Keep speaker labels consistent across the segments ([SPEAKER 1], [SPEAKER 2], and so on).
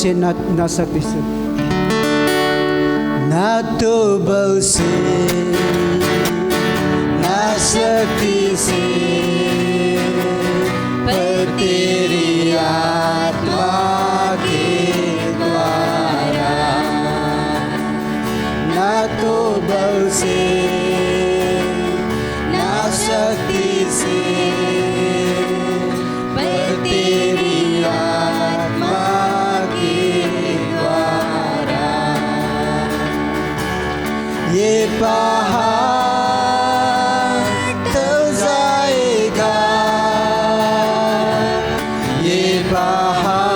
[SPEAKER 1] से ना शक्ति से, ना तो बल से ना शक्ति से, पर तेरी आत्मा के द्वारा। ना तो बल से ना शक्ति से, पर तेरी आत्मा के द्वारा। ये पहाड़ टल जाएगा, ये पहाड़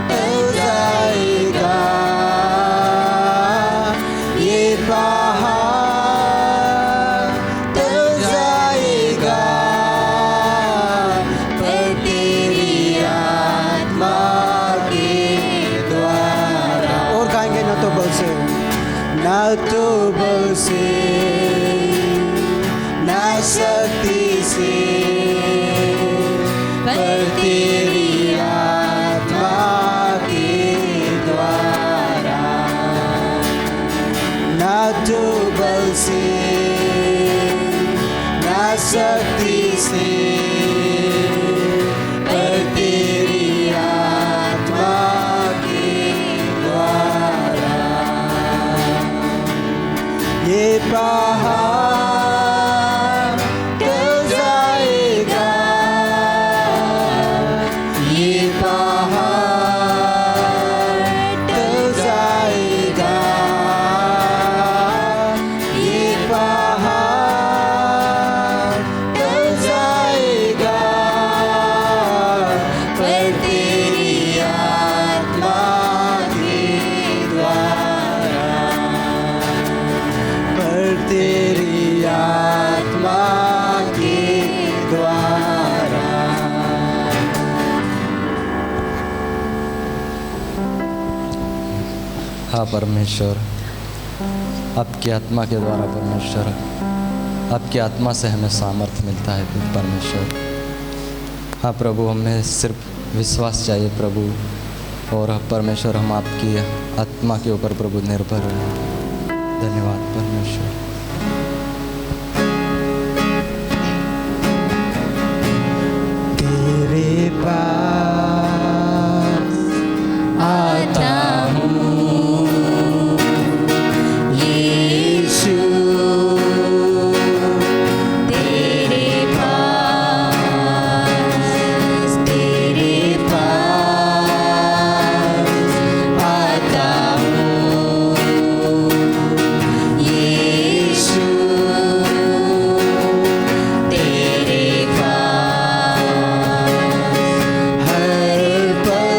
[SPEAKER 1] टल जाएगा, ये पहाड़ टल जाएगा, पर तेरी आत्मा के द्वारा। और गाएंगे ना तो बल से ना तो बल से ना शक्ति से, पर तेरी आत्मा के द्वारा। ना तो बल से ना शक्ति से, पर तेरी आत्मा के द्वारा। ये पहाड़ टल जाएगा, ये पहाड़ टल जाएगा, ये पहाड़ टल जाएगा, पर तेरी आत्मा के द्वारा, पर तेरी आत्मा के द्वारा।
[SPEAKER 2] हाँ परमेश्वर, आपकी आत्मा के द्वारा परमेश्वर, आपकी आत्मा से हमें सामर्थ्य मिलता है परमेश्वर। हाँ प्रभु, हमें सिर्फ विश्वास चाहिए प्रभु, और परमेश्वर हम आपकी आत्मा के ऊपर प्रभु निर्भर हैं। धन्यवाद परमेश्वर।
[SPEAKER 1] तेरे पास आता हूँ यीशु, तेरे पास आता हूँ यीशु, तेरे पास हर पल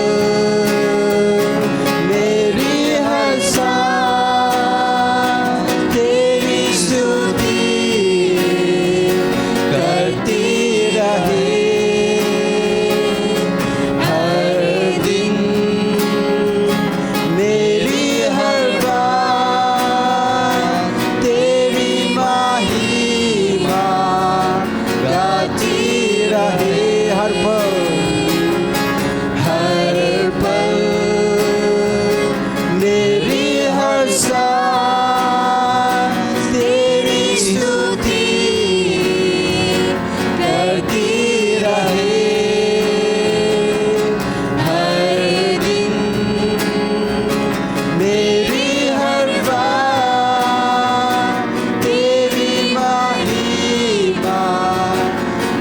[SPEAKER 1] मेरी हर सांस तेरी स्तुति करती रहे। हर दिन मेरी हर बात तेरी महिमा गाती रहे। हर पल मेरी हर सांस तेरी स्तुति करती रहे। हर दिन मेरी हर बात तेरी महिमा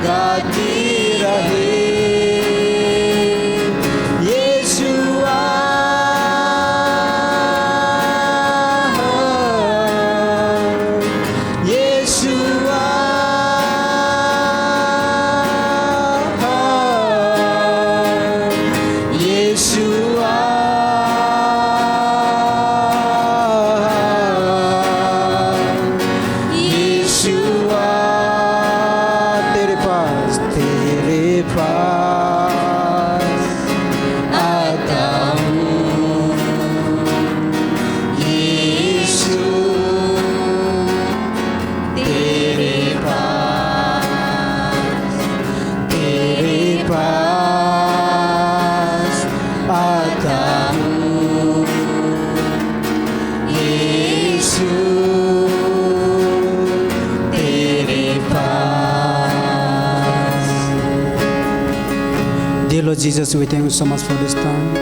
[SPEAKER 1] गाती रहे। यीशुआ यीशुआ यीशुआ यीशुआ तेरे पास आता हूँ यीशु, तेरे पास आता हूँ यीशु तेरे पास। Dear Lord Jesus, we thank you so much for this time.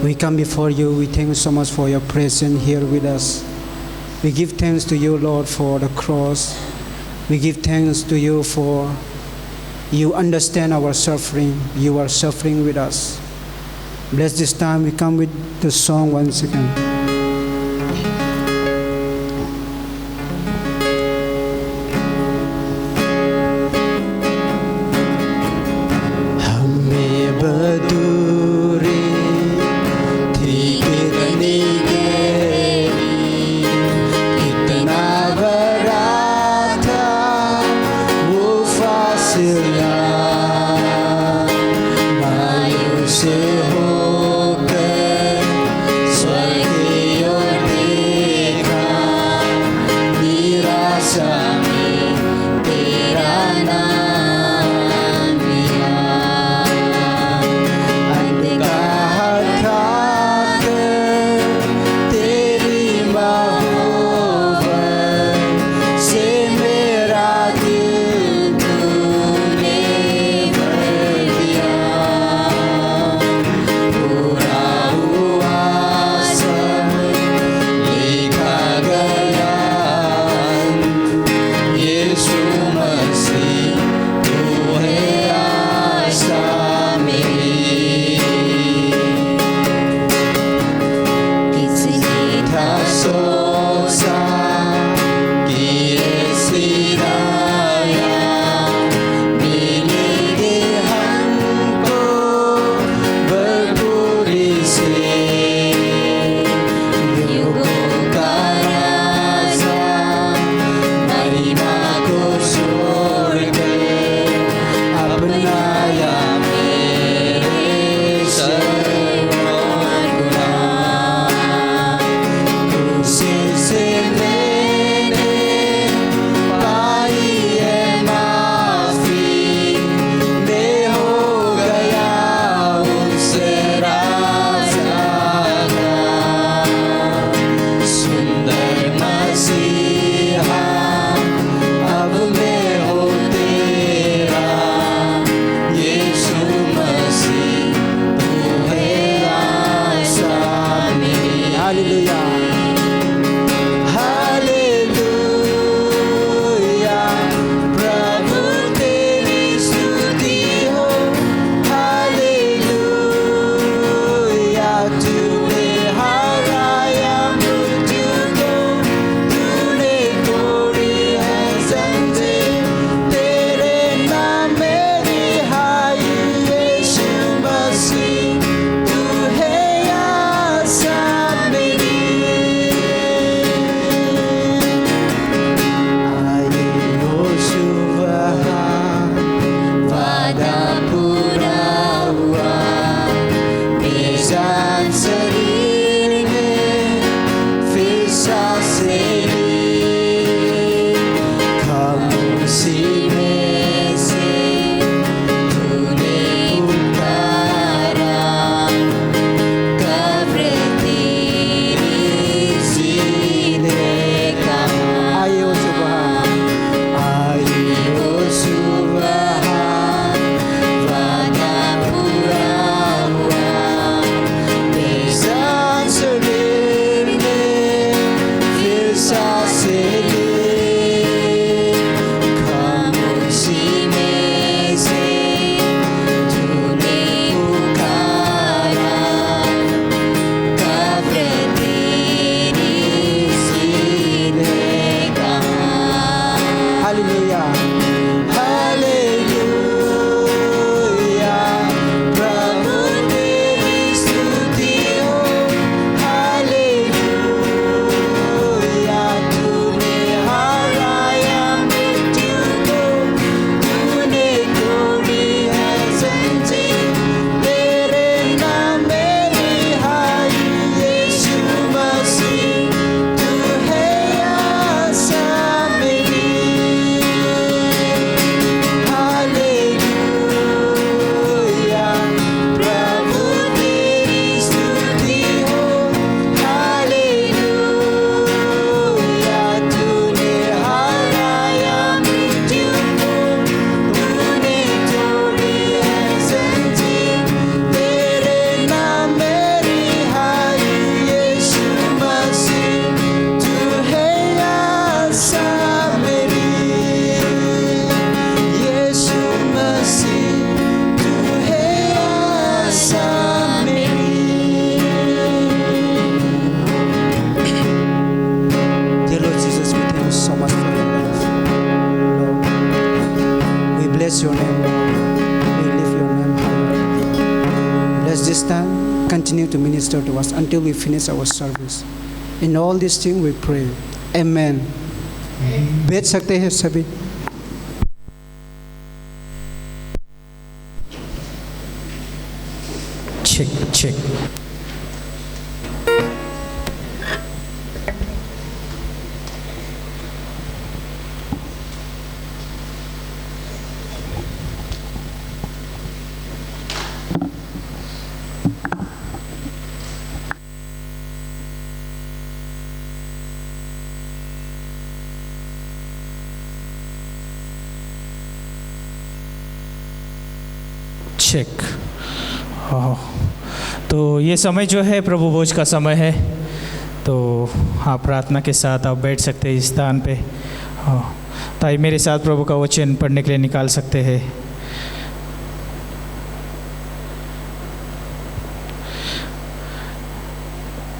[SPEAKER 1] We come before you. We thank you so much for your presence here with us. We give thanks to you, Lord, for the cross. We give thanks to you for you understand our suffering. You are suffering with us. Bless this time. We come with the song once again. हमें बदूरे थी कितनी गहरी, कितना बड़ा था वो फासला। मायूस होकर स्वर्ग की ओर देखा, निराशा में तेरा नाम लिया। अंधकार था तेरी मोहब्बत से मेरा दिल तूने भर दिया। पूरा हुआ सब लिखा गया, यीशु मसीह तू है आशा मेरी। किसने था सोचा कि ऐसी राया मिलेगी हमको भरपूरी से। युगों का राजा महिमा को छोड़कर अपनाया मेरे सर्वों गुनाह। क्रूसी से मैंने पाई है माफी, मैं हो गया उस राजा का। सुंदर मसीहा अब मैं हो तेरा, यीशु मसीह तू है आशा मेरी। हालेलुया, हालेलुया, प्रभु तेरी स्तुति हो। हालेलुया, तूने हराया मृत्यु को, तूने तोड़ी है जंजीर, तेरे नाम में रिहाई। यीशु मसीह तू है आशा मेरी। continue to minister to us until we finish our service. In all these things we pray. Amen. बैठ सकते हैं सभी.
[SPEAKER 3] check. चेक. तो ये समय जो है प्रभु भोज का समय है, तो हाँ प्रार्थना के साथ आप बैठ सकते हैं इस स्थान पे. ताई मेरे साथ प्रभु का वचन पढ़ने के लिए निकाल सकते हैं.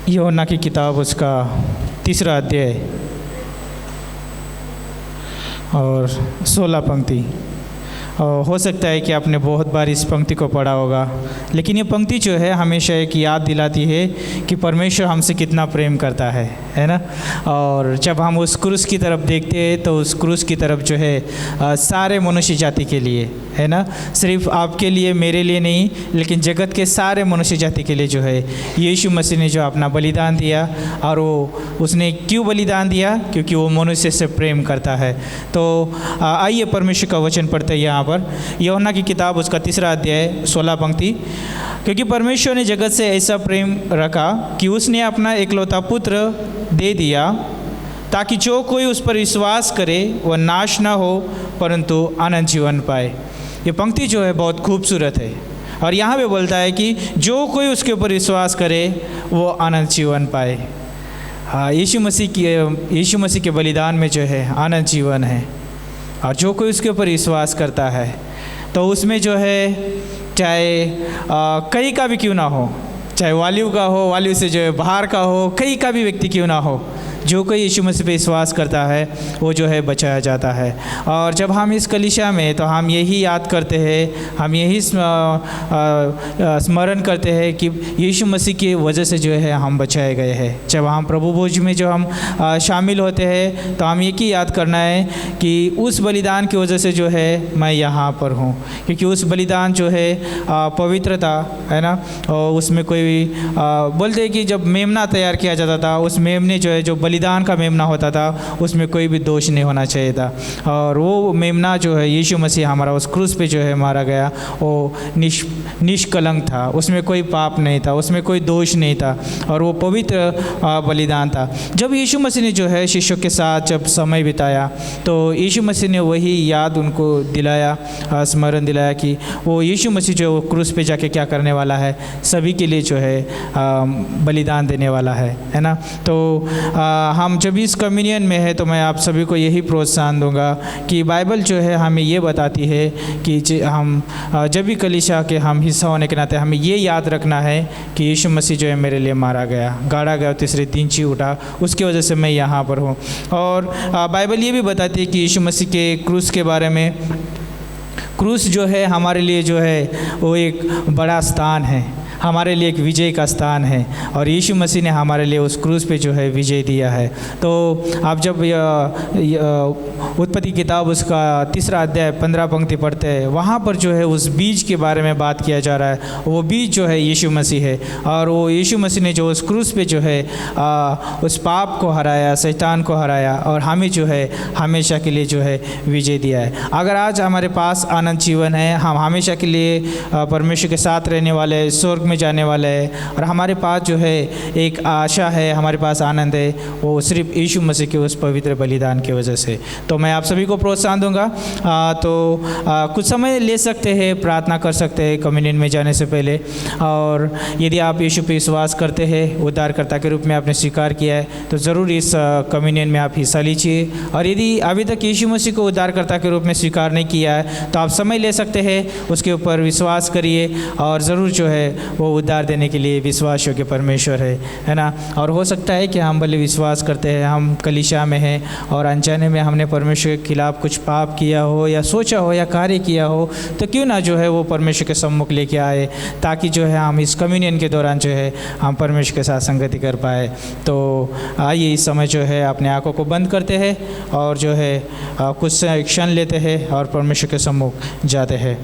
[SPEAKER 3] यूहन्ना की किताब उसका 3 अध्याय और 16 पंक्ति. हो सकता है कि आपने बहुत बार इस पंक्ति को पढ़ा होगा, लेकिन ये पंक्ति जो है हमेशा एक याद दिलाती है कि परमेश्वर हमसे कितना प्रेम करता है ना. और जब हम उस क्रूस की तरफ देखते हैं तो उस क्रूस की तरफ जो है सारे मनुष्य जाति के लिए है ना, सिर्फ आपके लिए मेरे लिए नहीं, लेकिन जगत के सारे मनुष्य जाति के लिए जो है यीशु मसीह ने जो अपना बलिदान दिया. और वो उसने क्यों बलिदान दिया? क्योंकि वो मनुष्य से प्रेम करता है. तो आइए परमेश्वर का वचन पढ़ते हैं यहाँ पर. यूहन्ना की किताब उसका 3 अध्याय 16 पंक्ति. क्योंकि परमेश्वर ने जगत से ऐसा प्रेम रखा कि उसने अपना एकलौता पुत्र दे दिया, ताकि जो कोई उस पर विश्वास करे वह नाश न हो परंतु अनंत जीवन पाए. ये पंक्ति जो है बहुत खूबसूरत है और यहाँ पे बोलता है कि जो कोई उसके ऊपर विश्वास करे वो अनंत जीवन पाए. यीशु मसीह के बलिदान में जो है अनंत जीवन है, और जो कोई उसके ऊपर विश्वास करता है तो उसमें जो है चाहे कहीं का भी क्यों ना हो, चाहे वालिव का हो, वालिव से जो है बाहर का हो, कहीं का भी व्यक्ति क्यों ना हो, जो कोई यीशु मसीह पे विश्वास करता है वो जो है बचाया जाता है. और जब हम इस कलीसिया में तो हम यही याद करते हैं, हम यही स्मरण करते हैं कि यीशु मसीह की वजह से जो है हम बचाए गए हैं. जब हम प्रभु भोज में जो हम शामिल होते हैं तो हम यही याद करना है कि उस बलिदान की वजह से जो है मैं यहाँ पर हूँ, क्योंकि उस बलिदान जो है पवित्रता है ना. और उसमें कोई बोलते हैं कि जब मेमना तैयार किया जाता था, उस मेमने जो है जो बलिदान का मेमना होता था उसमें कोई भी दोष नहीं होना चाहिए था. और वो मेमना जो है यीशु मसीह हमारा उस क्रूस पे जो है मारा गया, वो निष्कलंक था, उसमें कोई पाप नहीं था, उसमें कोई दोष नहीं था, और वो पवित्र बलिदान था. जब यीशु मसीह ने जो है शिष्यों के साथ जब समय बिताया तो यीशु मसीह ने वही याद उनको दिलाया, स्मरण दिलाया कि वो यीशु मसीह जो क्रूस पे जाके क्या करने वाला है, सभी के लिए जो है बलिदान देने वाला है ना. तो हम जब इस कम्युनियन में है तो मैं आप सभी को यही प्रोत्साहन दूंगा कि बाइबल जो है हमें ये बताती है कि हम जब भी कलीसिया के हम हिस्सा होने के नाते हमें ये याद रखना है कि यीशु मसीह जो है मेरे लिए मारा गया, गाड़ा गया, तीसरे दिन जी उठा, उसकी वजह से मैं यहाँ पर हूँ. और बाइबल ये भी बताती है कि यीशु मसीह के क्रूस के बारे में, क्रूस जो है हमारे लिए जो है वो एक बड़ा स्थान है, हमारे लिए एक विजय का स्थान है, और यीशु मसीह ने हमारे लिए उस क्रूस पे जो है विजय दिया है. तो आप जब उत्पत्ति किताब उसका 3 अध्याय 15 पंक्ति पढ़ते हैं, वहाँ पर जो है उस बीज के बारे में बात किया जा रहा है. वो बीज जो है यीशु मसीह है, और वो यीशु मसीह ने जो उस क्रूस पे जो है उस पाप को हराया, शैतान को हराया, और हमें जो है हमेशा के लिए जो है विजय दिया है. अगर आज हमारे पास अनंत जीवन है, हम हमेशा के लिए परमेश्वर के साथ रहने वाले, स्वर्ग में जाने वाले हैं, और हमारे पास जो है एक आशा है, हमारे पास आनंद है, वो सिर्फ यीशु मसीह के उस पवित्र बलिदान की वजह से. तो मैं आप सभी को प्रोत्साहन दूंगा. कुछ समय ले सकते हैं, प्रार्थना कर सकते हैं कम्युनियन में जाने से पहले. और यदि आप यीशु पे विश्वास करते हैं, उद्धारकर्ता के रूप में आपने स्वीकार किया है, तो ज़रूर इस कम्युनियन में आप हिस्सा लीजिए. और यदि अभी तक यीशु मसीह को उद्धारकर्ता के रूप में स्वीकार नहीं किया है तो आप समय ले सकते हैं, उसके ऊपर विश्वास करिए, और ज़रूर जो है वो उद्धार देने के लिए विश्वास योग्य परमेश्वर है ना। और हो सकता है कि हम भले विश्वास करते हैं, हम कलीसिया में हैं और अनजाने में हमने परमेश्वर के खिलाफ कुछ पाप किया हो या सोचा हो या कार्य किया हो, तो क्यों ना जो है वो परमेश्वर के सम्मुख लेके आए, ताकि जो है हम इस कम्युनियन के दौरान जो है हम परमेश्वर के साथ संगति कर पाए। तो आइए इस समय जो है अपने आंखों को बंद करते हैं और जो है कुछ क्षण लेते हैं और परमेश्वर के सम्मुख जाते हैं।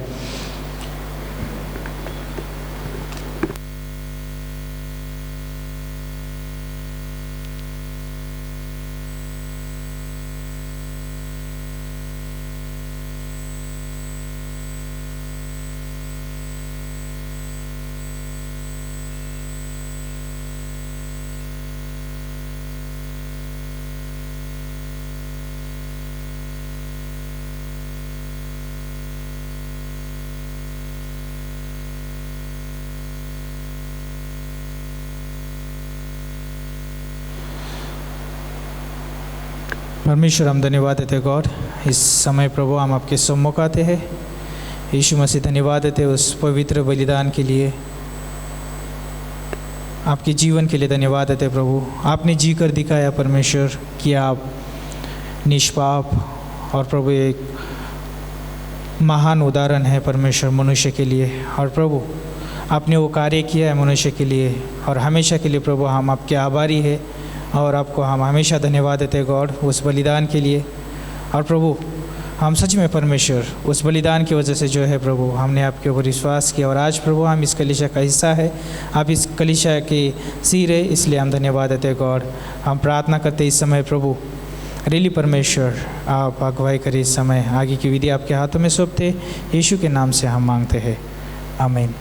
[SPEAKER 3] परमेश्वर हम धन्यवाद देते गॉड, इस समय प्रभु हम आपके सम्मुख आते हैं। यीशु मसीह धन्यवाद देते उस पवित्र बलिदान के लिए, आपके जीवन के लिए धन्यवाद देते प्रभु। आपने जी कर दिखाया परमेश्वर कि आप निष्पाप और प्रभु एक महान उदाहरण है परमेश्वर मनुष्य के लिए। और प्रभु आपने वो कार्य किया है मनुष्य के लिए और हमेशा के लिए प्रभु हम आपके आभारी है और आपको हम हमेशा धन्यवाद देते गॉड उस बलिदान के लिए। और प्रभु हम सच में परमेश्वर उस बलिदान की वजह से जो है प्रभु हमने आपके ऊपर विश्वास किया और आज प्रभु हम इस कलीसिया का हिस्सा है, आप इस कलीसिया के सिर है, इसलिए हम धन्यवाद देते गॉड। हम प्रार्थना करते इस समय प्रभु रियली परमेश्वर आप अगुवाई करें। इस समय आगे की विधि आपके हाथों में सौंपते यीशु के नाम से हम मांगते हैं, आमीन।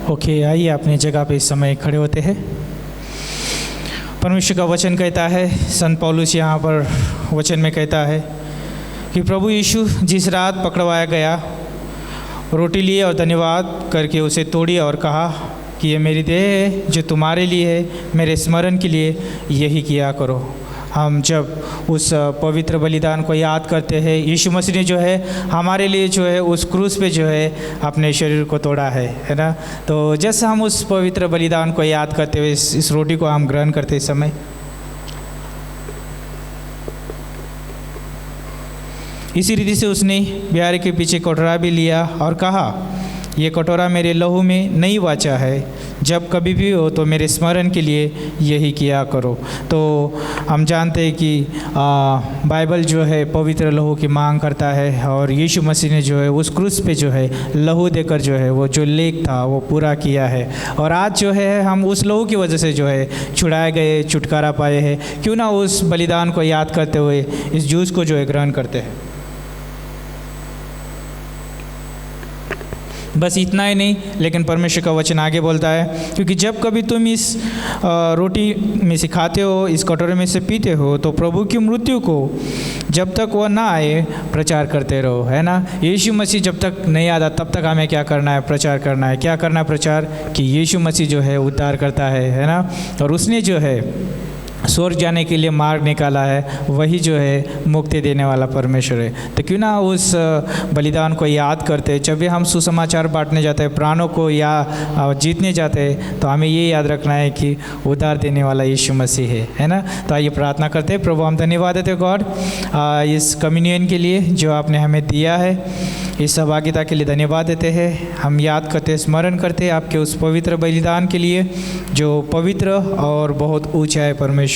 [SPEAKER 3] ओके, आइए अपनी जगह पे इस समय खड़े होते हैं। परमेश्वर का वचन कहता है, संत पौलुस यहाँ पर वचन में कहता है कि प्रभु यीशु जिस रात पकड़वाया गया, रोटी लिए और धन्यवाद करके उसे तोड़ी और कहा कि ये मेरी देह है जो तुम्हारे लिए है, मेरे स्मरण के लिए यही किया करो। हम जब उस पवित्र बलिदान को याद करते हैं, यीशु मसीह ने जो है हमारे लिए जो है उस क्रूस पे जो है अपने शरीर को तोड़ा है ना। तो जैसे हम उस पवित्र बलिदान को याद करते हुए इस रोटी को हम ग्रहण करते समय इसी रीति से उसने ब्यारे के पीछे कटोरा भी लिया और कहा, ये कटोरा मेरे लहू में नई वाचा है, जब कभी भी हो तो मेरे स्मरण के लिए यही किया करो। तो हम जानते हैं कि बाइबल जो है पवित्र लहू की मांग करता है और यीशु मसीह ने जो है उस क्रूस पे जो है लहू देकर जो है वो जो लेख था वो पूरा किया है। और आज जो है हम उस लहू की वजह से जो है छुड़ाए गए, छुटकारा पाए हैं। क्यों ना उस बलिदान को याद करते हुए इस जूस को जो है ग्रहण करते हैं। बस इतना ही नहीं, लेकिन परमेश्वर का वचन आगे बोलता है, क्योंकि जब कभी तुम इस रोटी में से खाते हो, इस कटोरे में से पीते हो, तो प्रभु की मृत्यु को जब तक वह ना आए प्रचार करते रहो, है ना। यीशु मसीह जब तक नहीं आता तब तक हमें क्या करना है? प्रचार करना है। क्या करना है? प्रचार, कि यीशु मसीह जो है उद्धार करता है ना। और उसने जो है स्वर्ग जाने के लिए मार्ग निकाला है, वही जो है मुक्ति देने वाला परमेश्वर है। तो क्यों ना उस बलिदान को याद करते, जब भी हम सुसमाचार बांटने जाते हैं, प्राणों को या जीतने जाते हैं, तो हमें ये याद रखना है कि उद्धार देने वाला यीशु मसीह है ना। तो आइए प्रार्थना करते हैं। प्रभु, हम धन्यवाद देते हैं गॉड इस कम्युनियन के लिए जो आपने हमें दिया है, इस सहभागिता के लिए धन्यवाद देते हैं। हम याद करते, स्मरण करते आपके उस पवित्र बलिदान के लिए जो पवित्र और बहुत ऊंचा है परमेश्वर।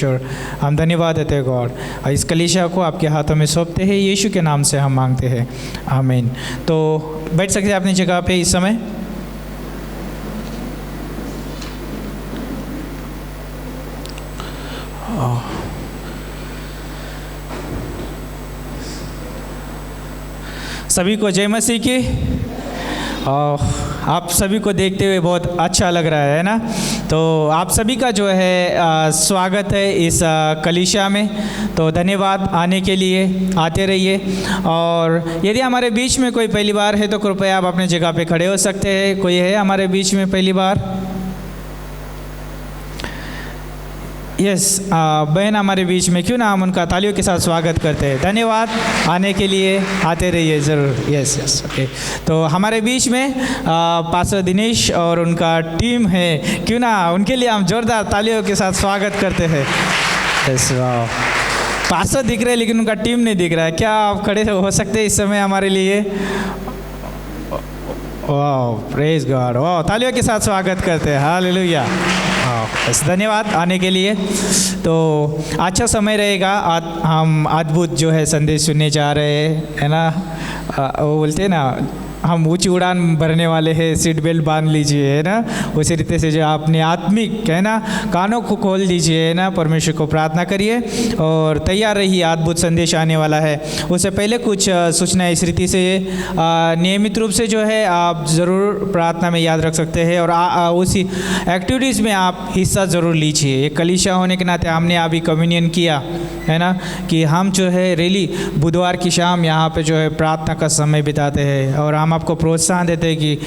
[SPEAKER 3] हम धन्यवाद देते हैं गॉड। इस कलीसिया को आपके हाथों में सौंपते हैं, यीशु के नाम से हम मांगते हैं, आमीन। तो बैठ सकते हैं अपनी जगह पे इस समय। सभी को जय मसीह की। आप सभी को देखते हुए बहुत अच्छा लग रहा है ना। तो आप सभी का जो है स्वागत है इस कलीसिया में। तो धन्यवाद आने के लिए, आते रहिए। और यदि हमारे बीच में कोई पहली बार है तो कृपया आप अपने जगह पे खड़े हो सकते हैं। कोई है हमारे बीच में पहली बार? यस, बहन हमारे बीच में, क्यों ना हम उनका तालियों के साथ स्वागत करते हैं। धन्यवाद आने के लिए, आते रहिए ज़रूर। Yes yes, okay. तो हमारे बीच में पास्टर दिनेश और उनका टीम है, क्यों ना उनके लिए हम जोरदार तालियों के साथ स्वागत करते हैं। यस, वाह, पास्टर दिख रहे हैं लेकिन उनका टीम नहीं दिख रहा है। क्या आप खड़े हो सकते हैं इस समय हमारे लिए? वाह, प्रेज गॉड, वाह, तालियों के साथ स्वागत करते हैं। हालेलुया। बस धन्यवाद आने के लिए। तो अच्छा समय रहेगा। हम अद्भुत जो है संदेश सुनने जा रहे हैं, है ना। वो बोलते हैं ना, हम ऊंची उड़ान भरने वाले हैं, सीट बेल्ट बांध लीजिए, है ना। उसी रीति से जो आपने आत्मिक, है ना, कानों को खोल दीजिए, है ना। परमेश्वर को प्रार्थना करिए और तैयार रहिए, अद्भुत संदेश आने वाला है। उससे पहले कुछ सूचना इस रीति से, नियमित रूप से जो है आप ज़रूर प्रार्थना में याद रख सकते हैं और उसी एक्टिविटीज़ में आप हिस्सा ज़रूर लीजिए। एक कलीसिया होने के नाते हमने अभी कम्युनियन किया, है ना, कि हम जो है रेली बुधवार की शाम यहाँ पे जो है प्रार्थना का समय बिताते हैं। और हम आपको प्रोत्साहन देते हैं कि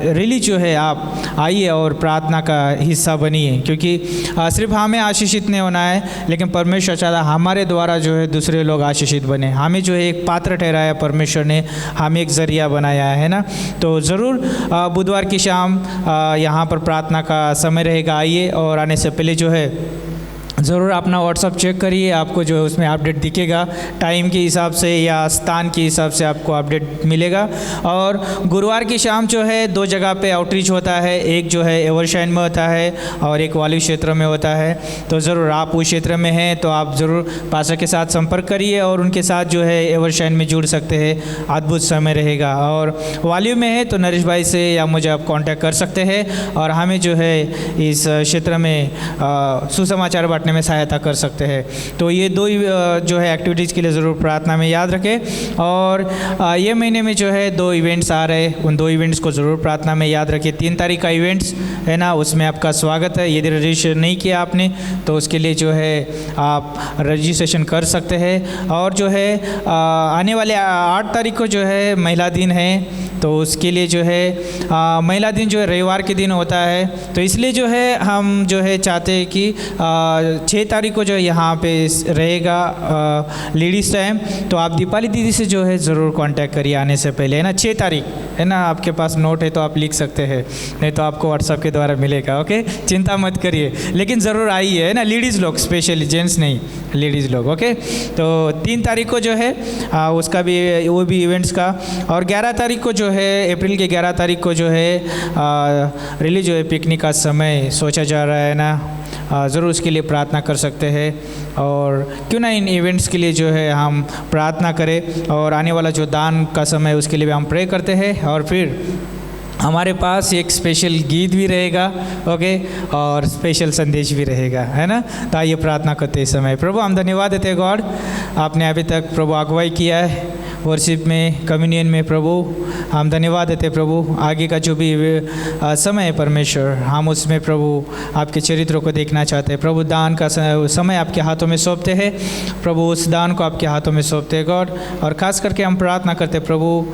[SPEAKER 3] रियली जो है आप आइए और प्रार्थना का हिस्सा बनिए, क्योंकि सिर्फ हमें आशीषित नहीं होना है, लेकिन परमेश्वर चाहता हमारे द्वारा जो है दूसरे लोग आशीषित बने। हमें जो है एक पात्र ठहराया परमेश्वर ने, हमें एक जरिया बनाया है ना। तो ज़रूर बुधवार की शाम यहाँ पर प्रार्थना का समय रहेगा। आइए, और आने से पहले जो है ज़रूर अपना व्हाट्सअप चेक करिए, आपको जो है उसमें अपडेट दिखेगा, टाइम के हिसाब से या स्थान के हिसाब से आपको अपडेट मिलेगा। और गुरुवार की शाम जो है 2 जगह पे आउटरीच होता है, एक जो है एवरशाइन में होता है और एक वाली क्षेत्र में होता है। तो ज़रूर आप उस क्षेत्र में हैं तो आप ज़रूर पास्टर के साथ संपर्क करिए और उनके साथ जो है एवरशाइन में जुड़ सकते हैं। अद्भुत समय रहेगा। और वाली में है तो नरेश भाई से या मुझे आप कॉन्टैक्ट कर सकते हैं। और हमें जो है इस क्षेत्र में सुसमाचार बांटने में सहायता कर सकते हैं। तो ये दो जो है एक्टिविटीज़ के लिए ज़रूर प्रार्थना में याद रखें। और ये महीने में जो है 2 इवेंट्स आ रहे हैं, उन 2 इवेंट्स को ज़रूर प्रार्थना में याद रखें। 3 तारीख का इवेंट्स है ना, उसमें आपका स्वागत है। यदि रजिस्ट्रेशन नहीं किया आपने तो उसके लिए जो है आप रजिस्ट्रेशन कर सकते हैं। और जो है आने वाले 8 तारीख को जो है महिला दिन है, तो उसके लिए जो है महिला दिन जो है रविवार के दिन होता है, तो इसलिए जो है हम जो है चाहते हैं कि 6 तारीख को जो है यहाँ पे रहेगा लेडीज़ टाइम। तो आप दीपाली दीदी से जो है ज़रूर कांटेक्ट करिए आने से पहले, है ना। 6 तारीख है ना, आपके पास नोट है तो आप लिख सकते हैं, नहीं तो आपको व्हाट्सएप के द्वारा मिलेगा। ओके, चिंता मत करिए, लेकिन ज़रूर आइए, है ना। लेडीज़ लोग स्पेशली, जेंट्स नहीं, लेडीज़ लोग। ओके, तो 3 तारीख को जो है उसका भी, वो भी इवेंट्स का। और 11 तारीख को जो है, अप्रैल के 11 तारीख को जो है रिली जो है पिकनिक का समय सोचा जा रहा है ना, ज़रूर उसके लिए प्रार्थना कर सकते हैं। और क्यों ना इन इवेंट्स के लिए जो है हम प्रार्थना करें, और आने वाला जो दान का समय है उसके लिए भी हम प्रे करते हैं। और फिर हमारे पास एक स्पेशल गीत भी रहेगा, ओके, और स्पेशल संदेश भी रहेगा, है ना। तो आइए प्रार्थना करते इस समय। प्रभु हम धन्यवाद देते हैं गॉड, आपने अभी तक प्रभु अगुवाई किया है वर्शिप में, कम्युनियन में। प्रभु हम धन्यवाद देते प्रभु, आगे का जो भी समय है परमेश्वर, हम उसमें प्रभु आपके चरित्रों को देखना चाहते हैं। प्रभु दान का समय आपके हाथों में सौंपते हैं प्रभु, उस दान को आपके हाथों में सौंपते हैं गॉड। और ख़ास करके हम प्रार्थना करते हैं प्रभु,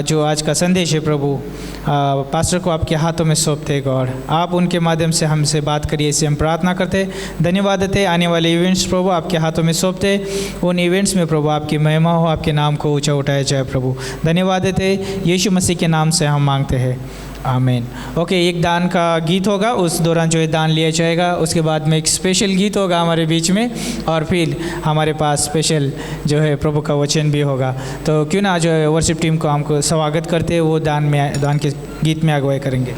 [SPEAKER 3] जो आज का संदेश है प्रभु, पास्टर को आपके हाथों में सौंपते हैं गॉड। आप उनके माध्यम से हमसे बात करिए, इसे हम प्रार्थना करते। धन्यवाद देते। आने वाले इवेंट्स प्रभु आपके हाथों में सौंपते, उन इवेंट्स में प्रभु आपकी महिमा हो, आपके नाम को ऊंचा उठाया जाए प्रभु। धन्यवाद देते, यीशु मसीह के नाम से हम मांगते हैं, आमीन। ओके, एक दान का गीत होगा, उस दौरान जो है दान लिया जाएगा। उसके बाद में एक स्पेशल गीत होगा हमारे बीच में, और फिर हमारे पास स्पेशल जो है प्रभु का वचन भी होगा। तो क्यों ना जो है वर्शिप टीम को हमको स्वागत करते, वो दान के गीत में अगुवाई करेंगे।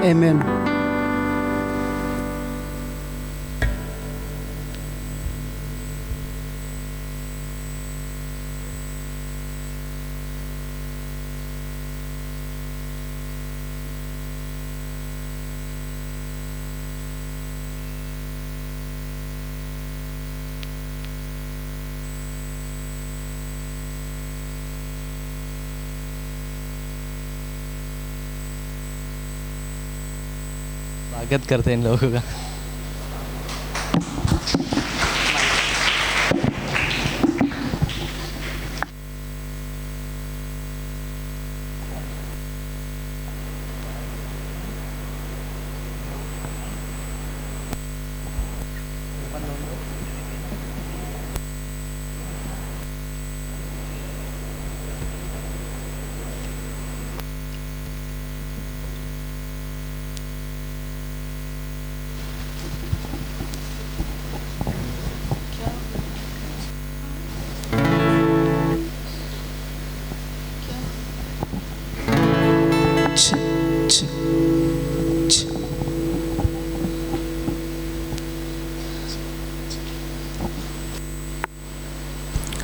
[SPEAKER 1] Amen.
[SPEAKER 2] स्वागत करते हैं इन लोगों का।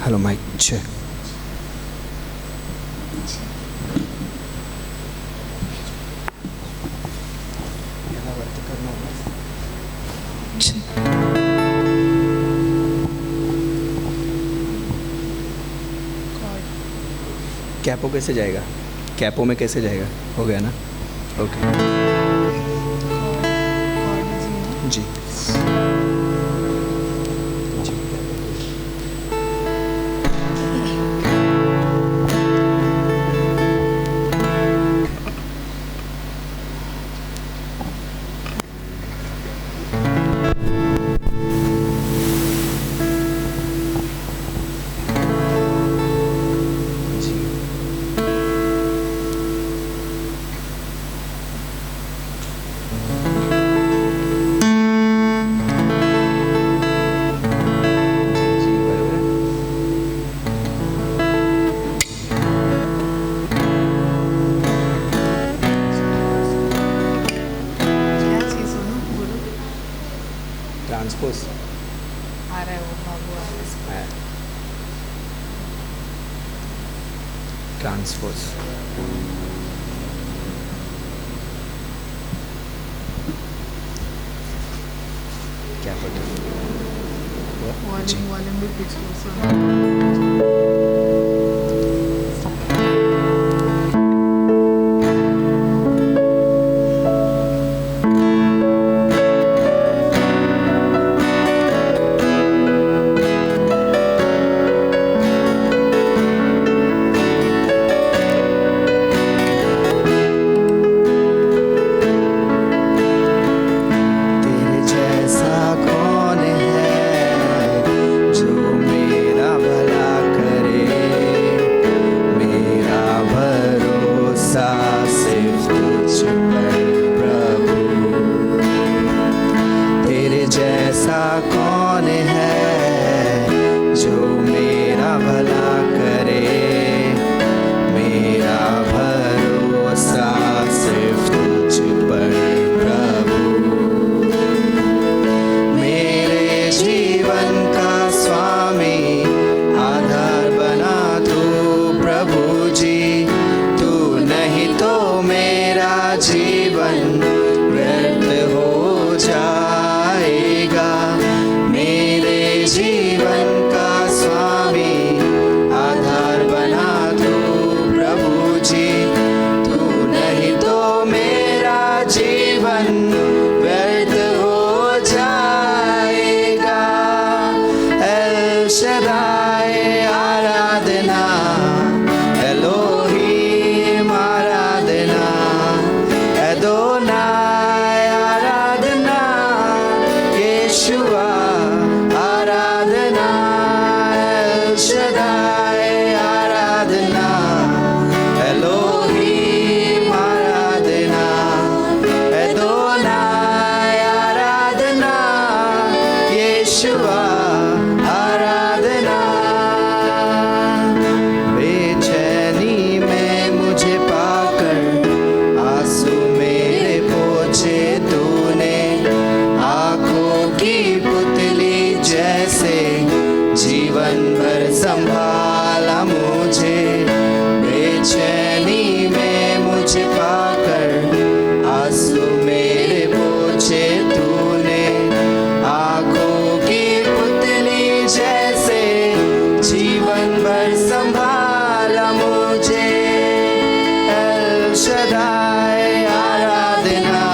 [SPEAKER 4] Hello, mic check. कैपो कैसे जाएगा? कैपो में कैसे जाएगा? हो गया ना? ओके जी। ट्रांसपोज
[SPEAKER 5] आ रहा है वो बाबू आ रहा है।
[SPEAKER 4] ट्रांसपोज क्या पता
[SPEAKER 5] वॉल्यूम भी पिच लो सर।
[SPEAKER 4] बेचैनी में मुझे पाकर आंसू मेरे पोंछ
[SPEAKER 6] जीवन भर संभाला मुझे, बेचैनी में मुझे पाकर आंसू मेरे पोंछे तूने, आंखों की पुतली जैसे जीवन भर संभाला मुझे। एल शदाई आराधना,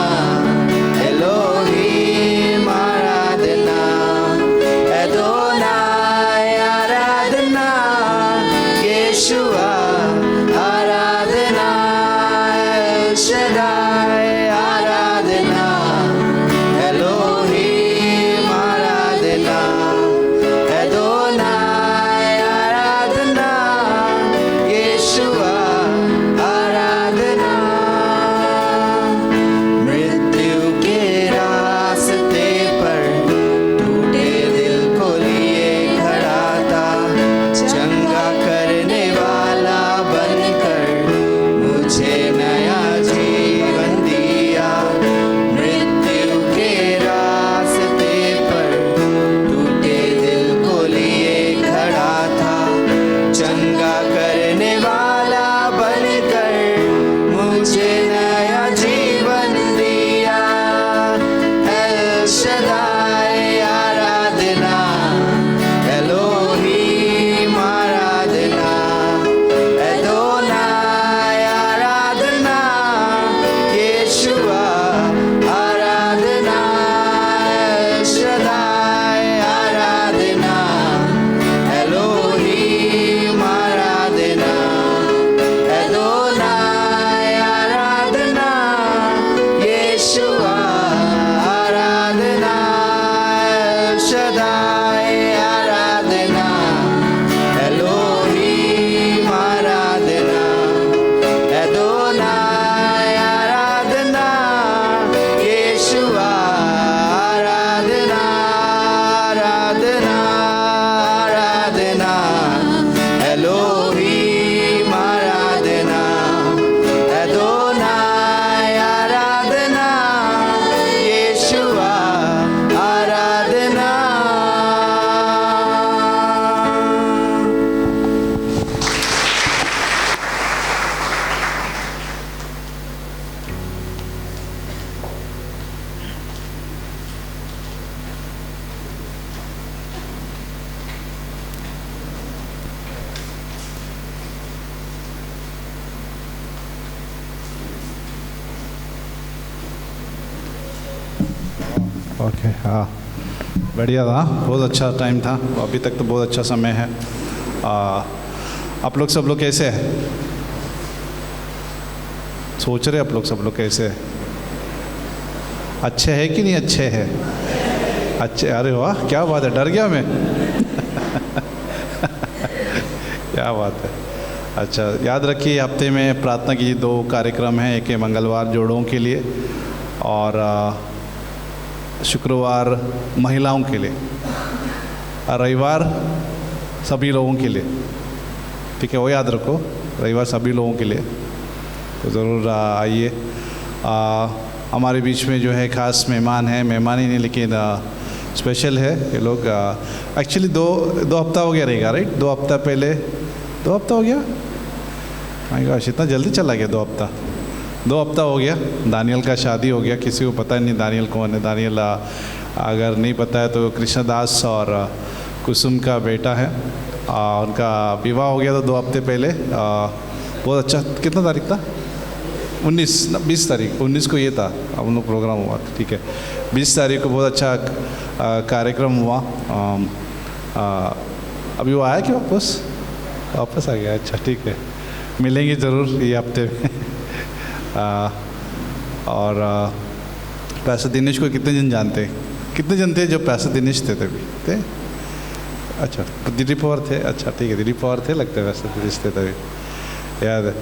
[SPEAKER 6] एलोहीम आराधना, एदोनाई आराधना, येशुआ आराधना। एल शदाई आराधना, एलोहीम आराधना, एदोनाई आराधना, येशुआ आराधना। मृत्यु के रास्ते पर टूटे दिल को लिए खड़ा था, चंगा करने वाला बनकर मुझे नया जीवन दिया। मृत्यु के रास्ते पर टूटे दिल को लिए खड़ा था, चंगा करने वाला बनकर मुझे नया जीवन दिया। एल शदाई आराधना, एलोहीम आराधना, एदोनाई आराधना, येशुआ आराधना। एल शदाई आराधना, एलोहीम आराधना, एदोनाई आराधना, येशुआ आराधना। एल शदाई आराधना, एलोहीम आराधना, एदोनाई आराधना, येशुआ आराधना। आराधना आराधना, एलोहीम आराधना, एदोनाई आराधना, येशुआ आराधना।
[SPEAKER 7] ओके, हाँ बढ़िया था, बहुत अच्छा टाइम था। अभी तक तो बहुत अच्छा समय है। आप लोग सब लोग कैसे हैं? सोच रहे आप लोग सब लोग कैसे हैं? अच्छे हैं कि नहीं अच्छे हैं? अच्छे, अरे वाह क्या बात है, डर गया मैं। क्या बात है। अच्छा, याद रखिए हफ्ते में प्रार्थना की 2 कार्यक्रम हैं। एक है मंगलवार जोड़ों के लिए और शुक्रवार महिलाओं के लिए, और रविवार सभी लोगों के लिए। ठीक है, वो याद रखो, रविवार सभी लोगों के लिए। तो ज़रूर आइए। हमारे बीच में जो है खास मेहमान हैं, मेहमान ही नहीं लेकिन स्पेशल है ये लोग। एक्चुअली दो हफ्ता हो गया रहेगा, राइट? 2 हफ्ता पहले, 2 हफ्ता हो गया। माय गॉश, इतना जल्दी चला गया 2 हफ्ता। 2 हफ्ता हो गया, दानियल का शादी हो गया। किसी को पता नहीं दानियल कौन है। दानियल अगर नहीं पता है तो कृष्णदास और कुसुम का बेटा है। उनका विवाह हो गया था 2 हफ्ते पहले। बहुत अच्छा, कितना तारीख था? 20 तारीख, 19 को ये था हम लोग प्रोग्राम हुआ। ठीक है, 20 तारीख को बहुत अच्छा कार्यक्रम हुआ। अभी वो आया कि वापस आ गया? अच्छा, ठीक है, मिलेंगे ज़रूर ये हफ्ते में। और पैसा दिनेश को कितने जन जानते हैं? कितने जन थे जो पैसा दिनेश थे तभी थे? अच्छा, दिलीप पवार थे। अच्छा ठीक है, दिलीप पवार थे लगता है, वैसे दिनेश थे तभी, याद है।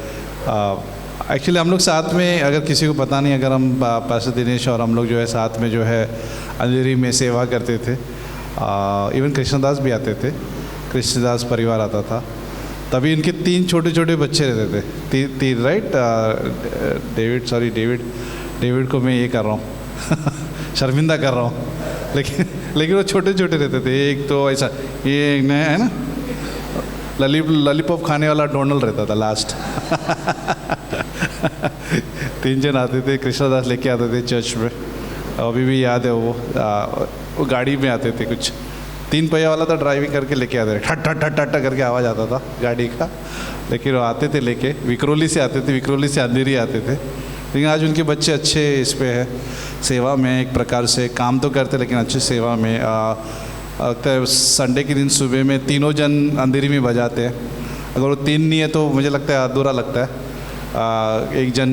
[SPEAKER 7] एक्चुअली हम लोग साथ में, अगर किसी को पता नहीं, अगर हम पैसा दिनेश और हम लोग जो है साथ में जो है अंधेरी में सेवा करते थे। इवन कृष्णदास भी आते थे, कृष्णदास परिवार आता था। तभी इनके 3 छोटे छोटे बच्चे रहते थे, 3 राइट। डेविड को मैं ये कर रहा हूँ शर्मिंदा कर रहा हूँ, लेकिन लेकिन वो छोटे छोटे रहते थे। एक तो ऐसा ये नया है ना, लॉलीपॉप खाने वाला डोनाल्ड रहता था लास्ट। 3 जन आते थे, कृष्णदास लेके आते थे चर्च में। अभी भी याद है वो गाड़ी में आते थे, कुछ 3 पहिया वाला था, ड्राइविंग करके लेके आते थे, ठट ठट ठट ठट करके आवाज़ आता था गाड़ी का। लेकिन वो आते थे लेके, विक्रोली से आते थे, विक्रोली से अंधेरी आते थे। लेकिन आज उनके बच्चे अच्छे इस पे है, सेवा में, एक प्रकार से काम तो करते लेकिन अच्छी सेवा में। संडे के दिन सुबह में तीनों जन अंधेरी में बजाते हैं। अगर वो 3 नहीं है तो मुझे लगता है अधूरा लगता है। एक जन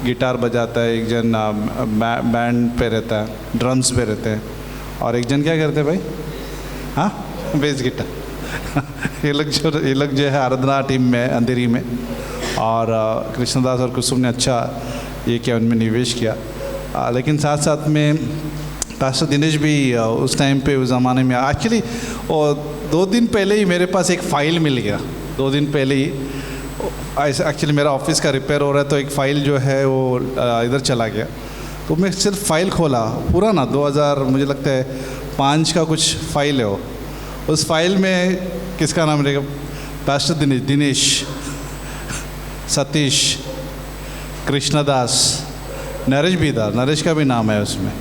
[SPEAKER 7] गिटार बजाता है, एक जन बैंड पे रहता है, ड्रम्स पे रहते हैं, और एक जन क्या करते हैं भाई, हाँ, बेस गिटार। ये लोग जो है आराधना टीम में अंधेरी में, और कृष्णदास और कुसुम ने अच्छा ये किया, उनमें निवेश किया। लेकिन साथ साथ में पास्टर दिनेश भी उस टाइम पे, उस ज़माने में, एक्चुअली 2 दिन पहले ही मेरे पास एक फ़ाइल मिल गया। 2 दिन पहले ही ऐसा, एक्चुअली मेरा ऑफिस का रिपेयर हो रहा है, तो एक फ़ाइल जो है वो इधर चला गया। तो मैं सिर्फ फ़ाइल खोला, पूरा ना 2000 मुझे लगता है 5 का कुछ फ़ाइल है वो। उस फाइल में किसका नाम रहेगा, पास्टर दिनेश, सतीश, कृष्णदास, नरेश भी था, नरेश का भी नाम है उसमें।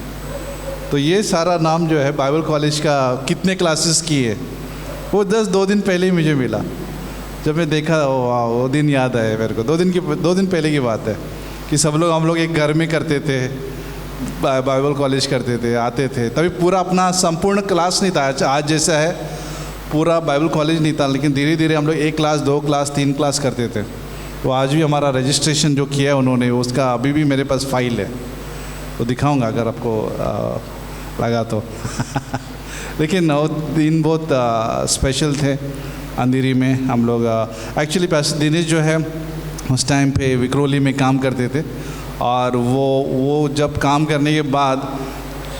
[SPEAKER 7] तो ये सारा नाम जो है बाइबल कॉलेज का कितने क्लासेस किए, वो 2 दिन पहले ही मुझे मिला। जब मैं देखा, वो दिन याद आया मेरे को। 2 दिन पहले की बात है कि हम लोग एक घर में करते थे, बाइबल कॉलेज करते थे, आते थे। तभी पूरा अपना संपूर्ण क्लास नहीं था आज जैसा है, पूरा बाइबल कॉलेज नहीं था। लेकिन धीरे धीरे हम लोग 1 क्लास, 2 क्लास, 3 क्लास करते थे। तो आज भी हमारा रजिस्ट्रेशन जो किया है उन्होंने, उसका अभी भी मेरे पास फाइल है, तो दिखाऊंगा अगर आपको लगा तो। लेकिन वो दिन बहुत स्पेशल थे। अंधेरी में हम लोग एक्चुअली पास्टर दिनेश जो है उस टाइम पे विक्रोली में काम करते थे, और वो जब काम करने के बाद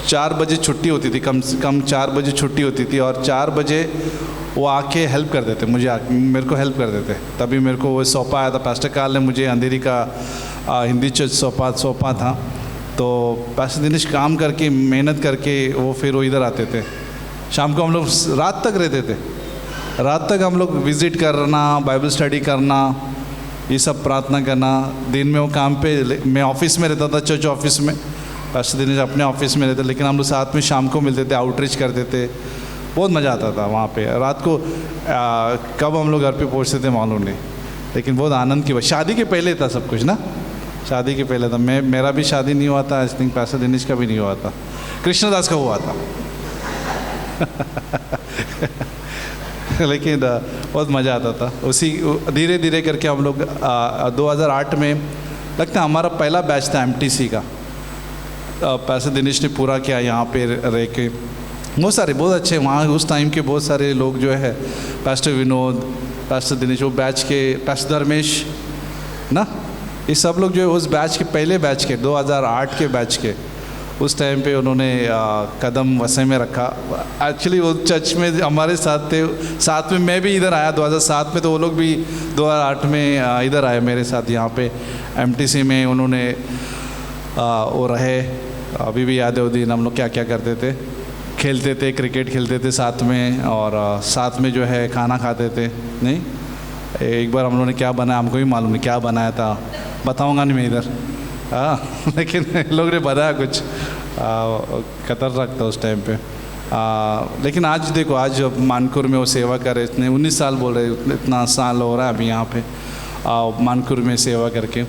[SPEAKER 7] 4 बजे छुट्टी होती थी, कम से कम 4 बजे छुट्टी होती थी, और 4 बजे वो आके हेल्प कर देते, मेरे को हेल्प कर देते। तभी मेरे को वो सौंपा आया था, पास्टर काल ने मुझे अंधेरी का हिंदी चर्च सौंपा था। तो पास्टर दिनेश काम करके, मेहनत करके वो फिर वो इधर आते थे। शाम को हम लोग रात तक रहते थे, रात तक हम लोग विज़िट करना, बाइबल स्टडी करना, ये सब प्रार्थना करना। दिन में वो काम पे, मैं ऑफिस में रहता था, चर्च ऑफिस में, पास्टर दिनेश अपने ऑफिस में रहते, लेकिन हम लोग साथ में शाम को मिलते थे, आउटरीच करते थे। बहुत मज़ा आता था वहाँ पे। रात को कब हम लोग घर पे पहुँचते थे मालूम नहीं, लेकिन बहुत आनंद की बात। शादी के पहले था सब कुछ ना, शादी के पहले था। मेरा भी शादी नहीं हुआ था, आई थिंक पास्टर दिनेश का भी नहीं हुआ था, कृष्णदास का हुआ था। लेकिन बहुत मज़ा आता था। उसी धीरे धीरे करके हम लोग 2008 में लगता है हमारा पहला बैच था MTC का, पास्टर दिनेश ने पूरा किया यहाँ पे रह के। बहुत अच्छे वहाँ उस टाइम के बहुत सारे लोग जो है, पास्टर विनोद, पास्टर दिनेश, वो बैच के, पास्टर धर्मेश ना, ये सब लोग जो है उस बैच के, पहले बैच के, 2008 के बैच के, उस टाइम पे उन्होंने कदम वसे में रखा। एक्चुअली वो चर्च में हमारे साथ थे, साथ में मैं भी इधर आया 2007 में, तो वो लोग भी 2008 में इधर आए मेरे साथ यहाँ पे MTC में। उन्होंने वो रहे, अभी भी याद है वो दिन हम लोग क्या क्या करते थे, खेलते थे, क्रिकेट खेलते थे साथ में, और साथ में जो है खाना खाते थे। नहीं, एक बार हम लोगों ने क्या बनाया हमको भी मालूम नहीं, क्या बनाया था बताऊँगा नहीं मैं इधर, हाँ, लेकिन लोग ने बताया कुछ खतरनाक था उस टाइम पे। लेकिन आज देखो, आज मानकुर में वो सेवा करे, इतने 19 साल बोल रहे, इतना साल हो रहा है अभी यहाँ पे मानकुर में सेवा करके।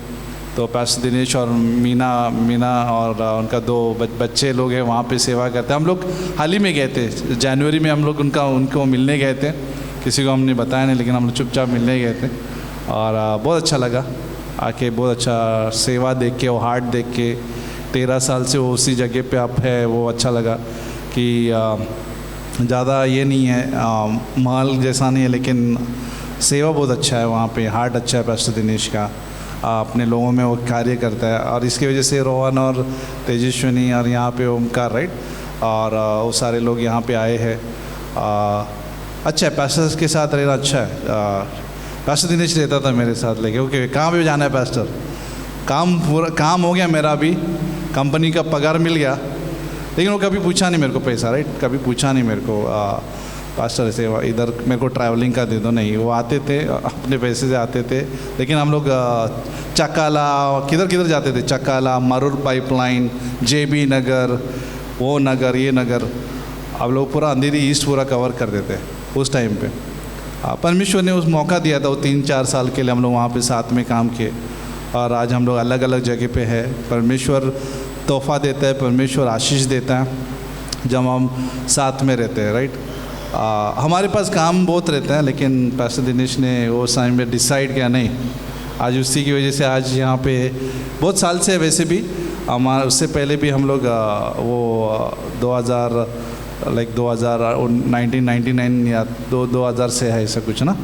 [SPEAKER 7] तो पास्टर दिनेश और मीना और उनका 2 बच्चे लोग हैं वहाँ पे सेवा करते हैं। हम लोग हाल ही में गए थे, जनवरी में हम लोग उनको मिलने गए थे, किसी को हमने बताया नहीं, लेकिन हम लोग चुपचाप मिलने गए थे, और बहुत अच्छा लगा आके, बहुत अच्छा सेवा देख के, वो हार्ट देख के। 13 साल से वो उसी जगह पे आप है, वो अच्छा लगा कि ज़्यादा ये नहीं है, महल जैसा नहीं है, लेकिन सेवा बहुत अच्छा है वहाँ पे, हार्ट अच्छा है पास्टर दिनेश का, अपने लोगों में वो कार्य करता है। और इसकी वजह से रोहन और तेजस्विनी और यहाँ पे ओमकार, राइट, और वो सारे लोग यहाँ पे आए हैं। अच्छा है, पास्टर के साथ रहना अच्छा है। पास्टर दिनेश रहता था मेरे साथ, लेके ओके कहाँ पे जाना है पास्टर, काम हो गया मेरा, भी कंपनी का पगार मिल गया, लेकिन वो कभी पूछा नहीं मेरे को पैसा, राइट, कभी पूछा नहीं मेरे को पास्टर ऐसे इधर मेरे को ट्रैवलिंग का दे दो, नहीं, वो आते थे अपने पैसे से आते थे। लेकिन हम लोग चकाला किधर किधर जाते थे, चकाला, मरूर पाइपलाइन, JB नगर, वो नगर, ये नगर, अब लोग पूरा अंधेरी ईस्ट पूरा कवर कर देते उस टाइम पे। परमेश्वर ने उस मौका दिया था, वो 3-4 साल के लिए हम लोग वहाँ पे साथ में काम किए, और आज हम लोग अलग अलग जगह पे है। परमेश्वर तोहफा देता है, परमेश्वर आशीष देता है जब हम साथ में रहते हैं, राइट। हमारे पास काम बहुत रहता है, लेकिन पास्टर दिनेश ने वो टाइम में डिसाइड किया नहीं, आज उसी की वजह से आज यहाँ पे बहुत साल से है। वैसे भी हमारा उससे पहले भी हम लोग वो 1999 या 2000 से है ऐसा कुछ ना।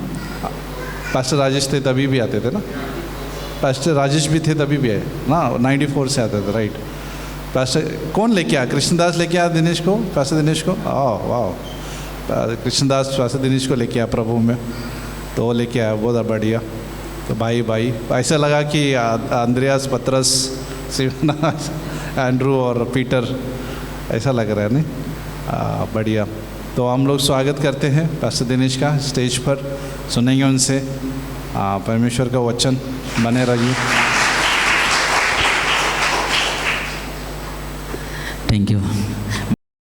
[SPEAKER 7] पास्टर राजेश थे तभी भी आते थे ना, पास्टर राजेश भी थे तभी भी आए ना, 94 से आते थे, राइट। पास्टर कौन लेके आया, कृष्णदास लेके आया दिनेश को, पास्टर दिनेश को, वाह, कृष्णदास पास्टर दिनेश को लेके आया प्रभु में, तो वो लेके आया, बहुत बढ़िया। तो भाई ऐसा लगा कि अंद्रयास, पतरस, एंड्रू और पीटर ऐसा लग रहा है नहीं, बढ़िया। तो हम लोग स्वागत करते हैं पास्टर दिनेश का स्टेज पर, सुनेंगे उनसे परमेश्वर का वचन, बने रहिए।
[SPEAKER 8] Thank you.